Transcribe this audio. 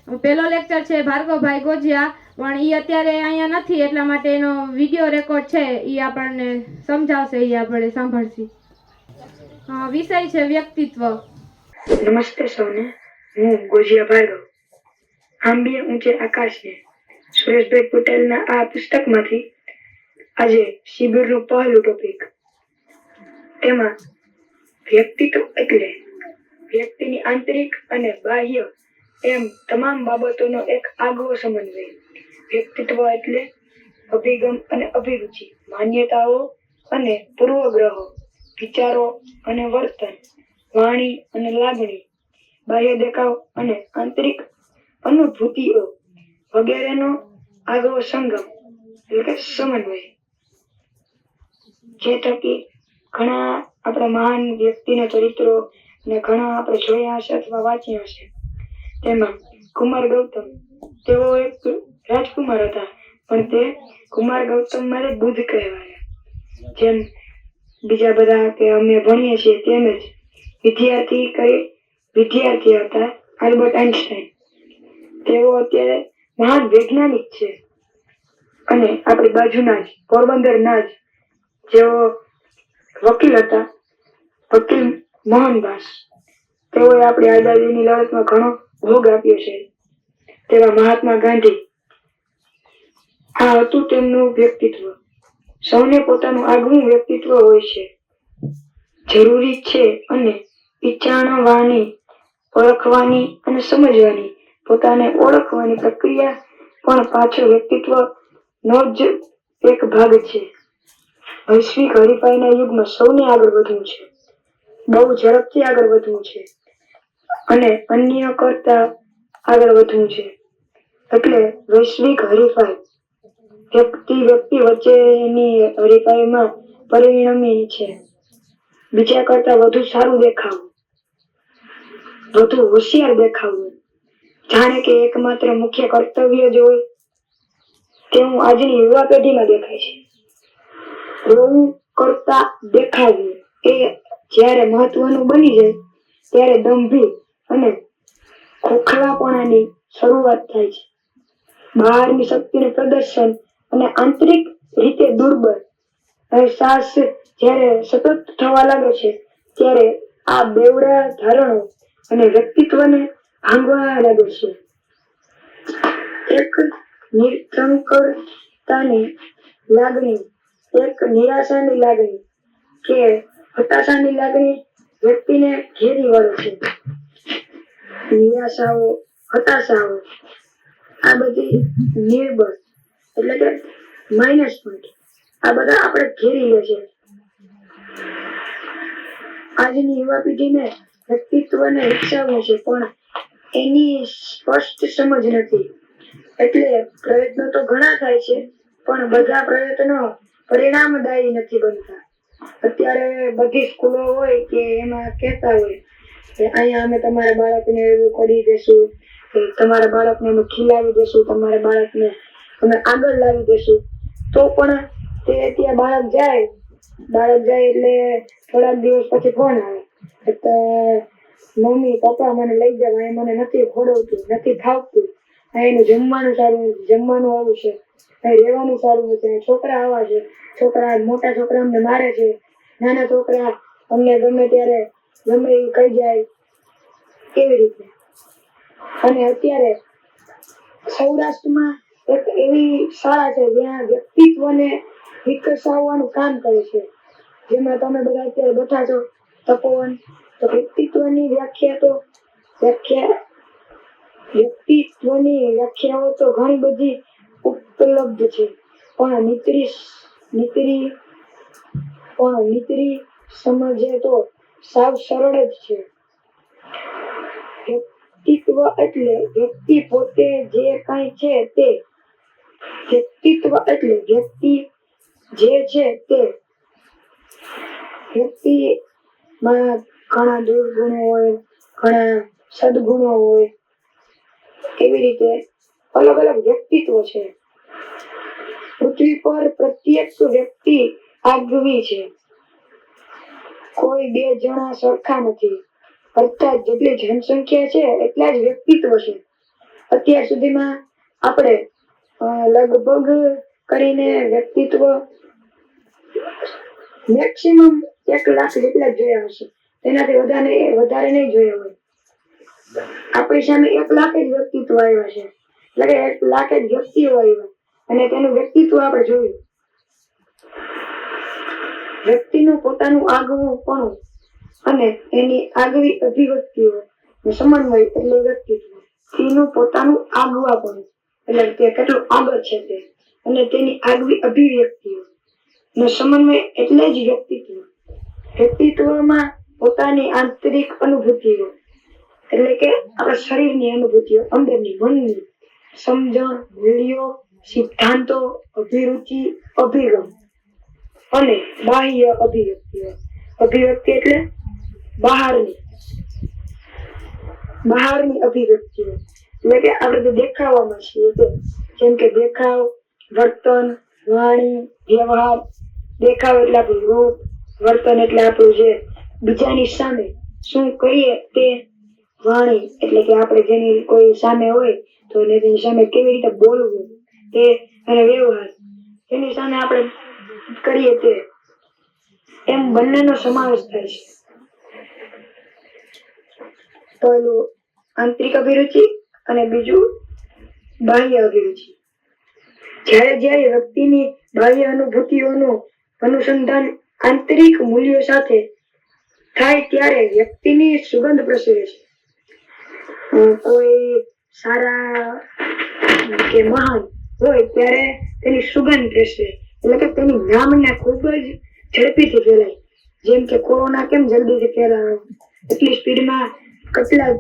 પહેલો લેક્ચર છે ભાર્ગવભાઈ ગોજિયા, પણ એ અત્યારે અહીંયા નથી એટલા માટે એનો વિડીયો રેકોર્ડ છે, એ આપણને સમજાવશે, એ આપણે સાંભળશી. વિષય છે વ્યક્તિત્વ. નમસ્તે સૌને, હું ગોજિયા ભાર્ગવ. આંબીએ ઊંચે આકાશે સુરેશભાઈ પટેલના આ પુસ્તકમાંથી આજે શિબિરનું પહેલું ટોપિક. તેમાં વ્યક્તિત્વ એટલે વ્યક્તિની આંતરિક અને બાહ્ય એમ તમામ બાબતોનો એક આગવો સમન્વય. વ્યક્તિત્વ એટલે અભિગમ અને અભિરુચિ, માન્યતાઓ અને પૂર્વગ્રહો, વિચારો અને વર્તન, વાણી અને લાગણી, બાહ્ય દેખાવ અને આંતરિક અનુભૂતિઓ વગેરેનો આગવો સંગમ એટલે કે સમન્વય. જે થકી ઘણા આપણા મહાન વ્યક્તિના ચરિત્રો ને ઘણા આપણે જોયા હશે અથવા વાંચ્યા હશે. તેમાં કુમાર ગૌતમ, તેઓ એક રાજકુમાર હતા, પણ તે કુમાર ગૌતમ મારે બુદ્ધ કહેવાયા. જેમ બીજા બધા કે અમે ભણીએ છીએ તેમ જ વિદ્યાર્થી હતા આલ્બર્ટ આઇન્સ્ટાઈન. તેઓ અત્યારે મહાન વૈજ્ઞાનિક છે. અને આપણી બાજુના જ પોરબંદરના જ જેઓ વકીલ હતા, વકીલ મોહનદાસ, તેઓએ આપણી આઝાદીની લડતમાં ઘણો ભોગ આપ્યો છે. તેવા મહાત્મા ગાંધી, આ હતું તેમનું વ્યક્તિત્વ. સૌને પોતાનું આગવું વ્યક્તિત્વ હોય છે, જરૂરી છે, અને વિચારવાની, ઓળખવાની અને સમજવાની, પોતાને ઓળખવાની પ્રક્રિયા પણ પાછળ વ્યક્તિત્વનો જ એક ભાગ છે. વૈશ્વિક હરીફાઈના યુગમાં સૌને આગળ વધવું છે, બહુ ઝડપથી આગળ વધવું છે અને અન્ય કરતા આગળ વધવું છે. એટલે વૈશ્વિક હરીફાઈ વ્યક્તિ વચ્ચેની હરીફાઈમાં પરિણમી છે. બીજા કરતા વધુ સારું દેખાવું, વધુ હોશિયાર દેખાવું, જાણે કે એકમાત્ર મુખ્ય કર્તવ્ય જ હોય તેવું આજની યુવા પેઢીમાં દેખાય છે. હોવું કરતા દેખાવું એ જ્યારે મહત્વનું બની જાય ત્યારે દંભી અને ખોખલાપણાની શરૂઆત થાય છે. બહારની શક્તિનું પ્રદર્શન અને આંતરિક રીતે દુર્બળ અહેસાસ જ્યારે સતત થવા લાગે છે, ત્યારે આ બેવડા ધારણો અને વ્યક્તિત્વને ભાંગવા લાગે છે. એક નિરંકુરતાની લાગણી, એક નિરાશાની લાગણી કે હતાશાની લાગણી વ્યક્તિને ઘેરી વળે છે. નિરાશાઓ, હતાશાઓ આ બધી નિર્બળ એટલે કે માઇનસ પોઈન્ટ, આ બધા આપણે ઘેરી લે છે. આજની યુવા પેઢીને વ્યક્તિત્વને વિકસાવવું છે, પણ એની સ્પષ્ટ સમજ નથી. એટલે પ્રયત્નો તો ઘણા થાય છે, પણ બધા પ્રયત્નો પરિણામદાયી નથી બનતા. અત્યારે બધી સ્કૂલો હોય કે એમાં કહેતા હોય કે અહીંયા અમે તમારા બાળકને એવું કરી દેશું, કે તમારા બાળકને અમે ખીલાવી દેશું, તમારા બાળકને અમે આગળ લાવી દેશું. તો પણ તે ત્યાં બાળક જાય એટલે થોડાક દિવસ પછી ફોન આવે તો મમ્મી પપ્પા મને લઈ જાવ, અહીં મને નથી ખોડવતું, નથી ફાવતું, એનું જમવાનું સારું, જમવાનું આવું છે, રહેવાનું સારું નથી, છોકરા આવા છે, મોટા છોકરા અમને મારે છે, નાના છોકરા અમને ગમે ત્યારે ગમે એવું કહી જાય, કેવી રીતે. અને અત્યારે સૌરાષ્ટ્રમાં એક એવી શાળા છે જ્યાં વ્યક્તિત્વને વિકસાવવાનું કામ કરે છે, જેમાં તમે બધા અત્યારે બેઠા છો તપોવન. તો વ્યક્તિત્વની વ્યાખ્યાઓ તો ઘણી બધી ઉપલબ્ધ છે, પણ નીતરી સમજે તો સાવ સરળ જ છે. વ્યક્તિત્વ એટલે વ્યક્તિ પોતે જે કઈ છે તે. વ્યક્તિત્વ એટલે વ્યક્તિ જે છે તે. વ્યક્તિમાં ઘણા દુર્ગુણો હોય, ઘણા સદગુણો હોય, એવી રીતે અલગ અલગ વ્યક્તિત્વ છે. પૃથ્વી પર પ્રત્યેક વ્યક્તિ આગવી છે, કોઈ બે જણા સરખા નથી. અર્થાત જેટલી જનસંખ્યા છે એટલા જ વ્યક્તિત્વ છે. અત્યાર સુધીમાં આપણે લગભગ કરીને વ્યક્તિત્વ મેક્સિમમ 1 લાખ જેટલા જ જોયા હશે. તેનાથી વધારે નહીં જોયા હોય. આપણી સામે 1 લાખ જ વ્યક્તિત્વ આવ્યા છે, એટલે કે 1 લાખ જ વ્યક્તિઓ આવ્યા અને તેનું વ્યક્તિત્વ આપણે જોયું. વ્યક્તિનું પોતાનું આગવું અને એની આગવી અભિવ્યક્તિઓ સમન્વય એટલે વ્યક્તિત્વ. તેનું પોતાનું આગવાપણું એટલે તે કેટલું આગળ છે તે, અને તેની આગવી અભિવ્યક્તિઓ નો સમન્વય એટલે જ વ્યક્તિત્વ. વ્યક્તિત્વમાં પોતાની આંતરિક અનુભૂતિઓ એટલે કે આપણા શરીરની અનુભૂતિઓ, અંદરની મનની સમજણ, મૂલ્યો, સિદ્ધાંતો, અભિરુચિ, અભિગમ અને બાહ્ય અભિવ્યક્તિઓ. અભિવ્યક્તિ એટલે બહારની અભિવ્યક્તિઓ એટલે કે આપણે જે દેખાવામાં છીએ તે, જેમ કે દેખાવ, વર્તન, વાણી, વ્યવહાર. દેખાવ એટલે આપણું રૂપ, વર્તન એટલે આપણું જે બીજાની સામે શું કરીએ તે, વાણી એટલે કે આપણે જેની કોઈ સામે હોય તો તેની સામે કેવી રીતે બોલવું તે, અને વ્યવહાર જેની સામે આપણે કરીએ તે. એમ બંનેનો સમાવેશ થાય છે. પહેલું આંતરિક અભિરુચિ અને બીજું બાહ્ય અભિરુચિ. જ્યારે વ્યક્તિની બાહ્ય અનુભૂતિઓનું અનુસંધાન આંતરિક મૂલ્યો સાથે થાય ત્યારે વ્યક્તિની સુગંધ પ્રસરે છે. કોઈ સારા કે મહાન હોય ત્યારે તેની સુગંધ પ્રસરે, એટલે કે તેની નામના ખૂબ જ ઝડપીથી ફેલાય. જેમ કે કોરોના કેમ જલ્દીથી ફેલાયો, એટલી સ્પીડમાં કેટલા